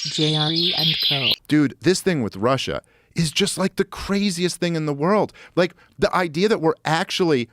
JRE and Co. Dude, this thing with Russia is just like the craziest thing in the world. Like the idea that we're actually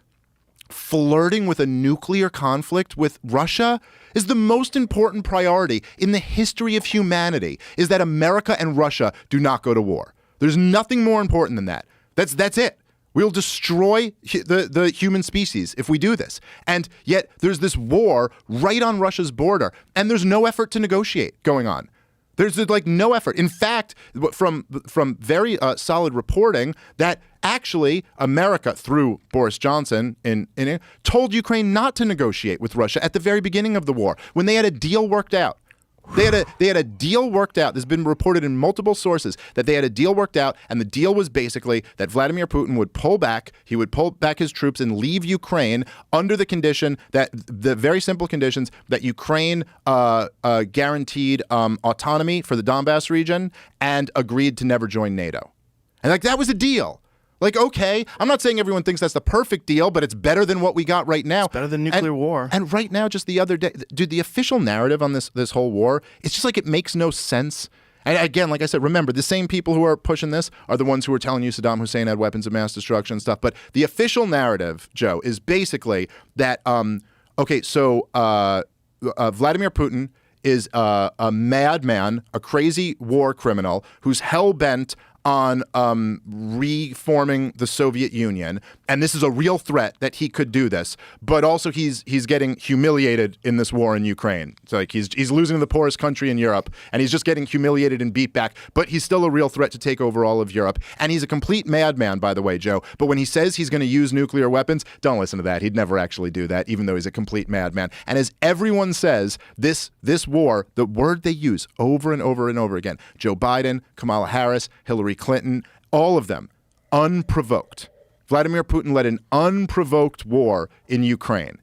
flirting with a nuclear conflict with Russia is the most important priority in the history of humanity, is that America and Russia do not go to war. There's nothing more important than that. That's it. We'll destroy the human species if we do this. And yet there's this war right on Russia's border, and there's no effort to negotiate going on. There's like no effort. In fact, from very solid reporting that actually America, through Boris Johnson, told Ukraine not to negotiate with Russia at the very beginning of the war when they had a deal worked out. They had a deal worked out. There's been reported in multiple sources that they had a deal worked out, and the deal was basically that Vladimir Putin would pull back. He would pull back his troops and leave Ukraine under the condition that the very simple conditions that Ukraine guaranteed autonomy for the Donbass region and agreed to never join NATO. And like that was a deal. Like, okay, I'm not saying everyone thinks that's the perfect deal, but it's better than what we got right now. It's better than nuclear war. And right now, just the other day, dude, the official narrative on this whole war, it's just like it makes no sense. And again, like I said, remember, the same people who are pushing this are the ones who are telling you Saddam Hussein had weapons of mass destruction and stuff. But the official narrative, Joe, is basically that, Vladimir Putin is a madman, a crazy war criminal who's hell-bent on reforming the Soviet Union, and this is a real threat that he could do this. But also, he's getting humiliated in this war in Ukraine. It's like he's losing to the poorest country in Europe, and he's just getting humiliated and beat back. But he's still a real threat to take over all of Europe. And he's a complete madman, by the way, Joe. But when he says he's going to use nuclear weapons, don't listen to that. He'd never actually do that, even though he's a complete madman. And as everyone says, this war, the word they use over and over and over again, Joe Biden, Kamala Harris, Hillary Clinton, all of them, unprovoked. Vladimir Putin led an unprovoked war in Ukraine.